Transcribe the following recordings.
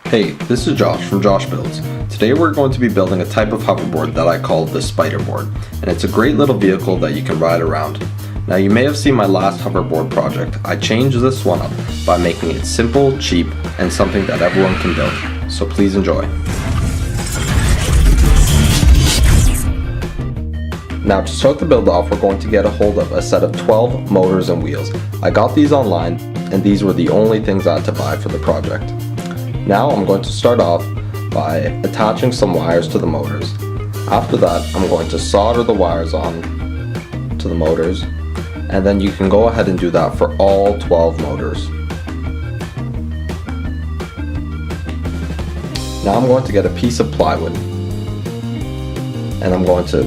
Hey, this is Josh from Josh Builds. Today we're going to be building a type of hoverboard that I call the Spider Board, and it's a great little vehicle that you can ride around. Now you may have seen my last hoverboard project. I changed this one up by making it simple, cheap, and something that everyone can build. So please enjoy. Now to start the build off, we're going to get a hold of a set of 12 motors and wheels. I got these online, and these were the only things I had to buy for the project. Now I'm going to start off by attaching some wires to the motors. After that, I'm going to solder the wires on to the motors, and then you can go ahead and do that for all 12 motors. Now I'm going to get a piece of plywood, and I'm going to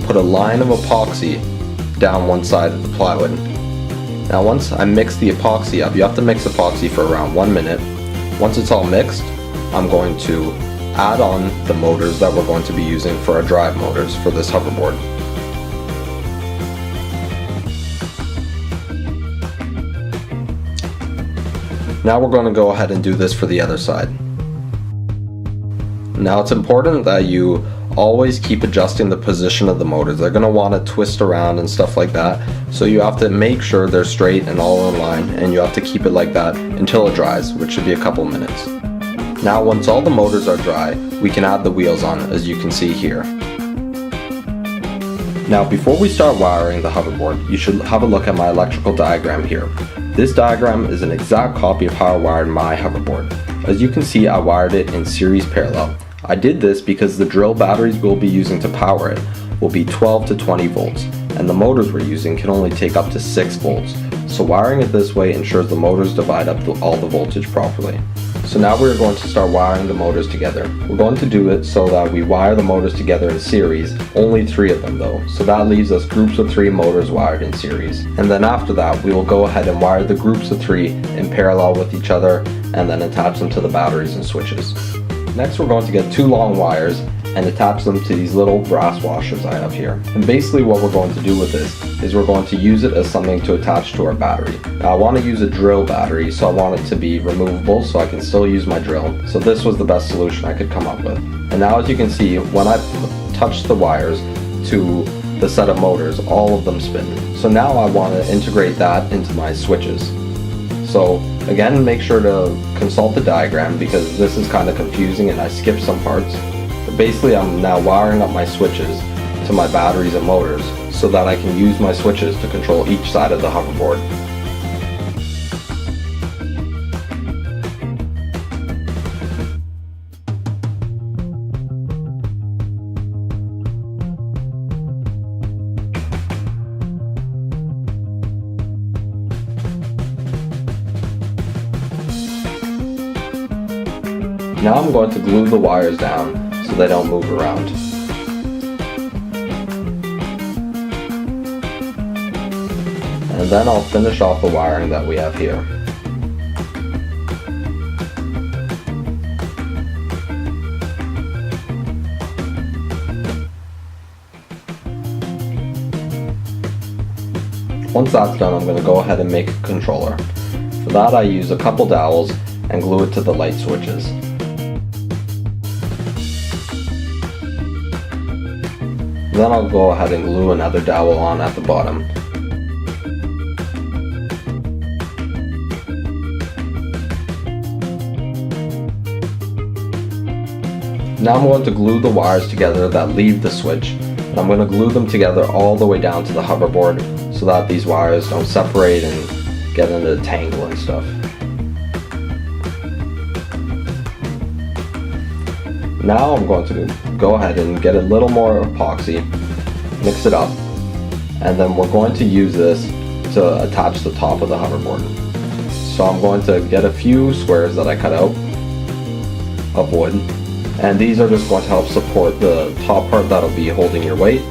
put a line of epoxy down one side of the plywood. Now once I mix the epoxy up, you have to mix epoxy for around 1 minute. Once it's all mixed, I'm going to add on the motors that we're going to be using for our drive motors for this hoverboard. Now we're going to go ahead and do this for the other side. Now it's important that you always keep adjusting the position of the motors. They're going to want to twist around and stuff like that, so you have to make sure they're straight and all in line, and you have to keep it like that until it dries, which should be a couple minutes. Now once all the motors are dry, we can add the wheels on, as you can see here. Now before we start wiring the hoverboard, you should have a look at my electrical diagram here. This diagram is an exact copy of how I wired my hoverboard. As you can see, I wired it in series parallel. I did this because the drill batteries we'll be using to power it will be 12 to 20 volts, and the motors we're using can only take up to 6 volts. So wiring it this way ensures the motors divide up all the voltage properly. So now we're going to start wiring the motors together. We're going to do it so that we wire the motors together in series, only 3 of them though. So that leaves us groups of 3 motors wired in series. And then after that, we will go ahead and wire the groups of 3 in parallel with each other, and then attach them to the batteries and switches. Next we're going to get 2 long wires and attach them to these little brass washers I have here. And basically what we're going to do with this is we're going to use it as something to attach to our battery. Now I want to use a drill battery, so I want it to be removable so I can still use my drill. So this was the best solution I could come up with. And now as you can see, when I touch the wires to the set of motors, all of them spin. So now I want to integrate that into my switches. So again, make sure to consult the diagram because this is kind of confusing and I skipped some parts. But basically I'm now wiring up my switches to my batteries and motors so that I can use my switches to control each side of the hoverboard. Now I'm going to glue the wires down so they don't move around. And then I'll finish off the wiring that we have here. Once that's done, I'm going to go ahead and make a controller. For that I use a couple dowels and glue it to the light switches. Then I'll go ahead and glue another dowel on at the bottom. Now I'm going to glue the wires together that leave the switch, and I'm going to glue them together all the way down to the hoverboard so that these wires don't separate and get into the tangle and stuff. Now I'm going to go ahead and get a little more epoxy, mix it up, and then we're going to use this to attach the top of the hoverboard. So I'm going to get a few squares that I cut out of wood, and these are just going to help support the top part that'll be holding your weight.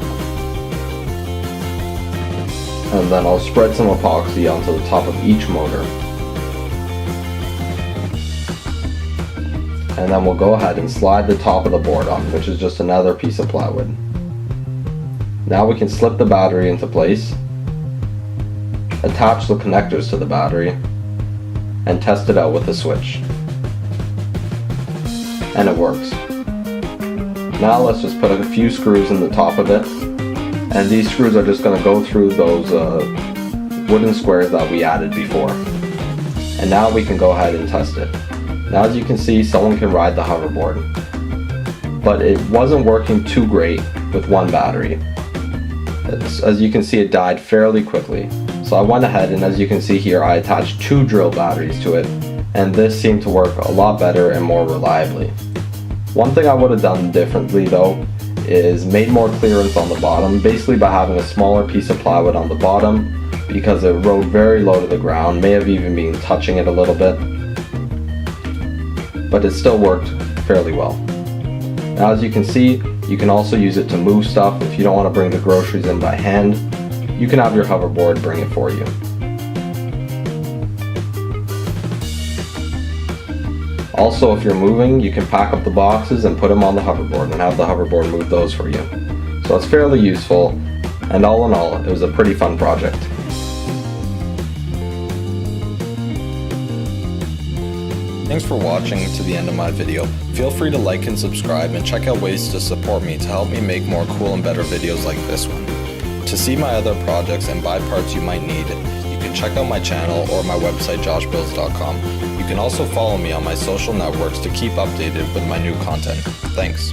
And then I'll spread some epoxy onto the top of each motor. And then we'll go ahead and slide the top of the board on, which is just another piece of plywood. Now we can slip the battery into place, attach the connectors to the battery, and test it out with a switch. and it works. Now let's just put a few screws in the top of it, and these screws are just going to go through those wooden squares that we added before. And now we can go ahead and test it. Now as you can see, someone can ride the hoverboard, but it wasn't working too great with one battery. As you can see, it died fairly quickly. So I went ahead, and as you can see here, I attached 2 drill batteries to it, and this seemed to work a lot better and more reliably. One thing I would have done differently though is made more clearance on the bottom, basically by having a smaller piece of plywood on the bottom, because it rode very low to the ground, may have even been touching it a little bit, but it still worked fairly well. Now as you can see, you can also use it to move stuff. If you don't want to bring the groceries in by hand, you can have your hoverboard bring it for you. Also, if you're moving, you can pack up the boxes and put them on the hoverboard and have the hoverboard move those for you. So it's fairly useful, and all in all, it was a pretty fun project. Thanks for watching to the end of my video. Feel free to like and subscribe, and check out ways to support me to help me make more cool and better videos like this one. To see my other projects and buy parts you might need, you can check out my channel or my website joshbuilds.com. You can also follow me on my social networks to keep updated with my new content. Thanks.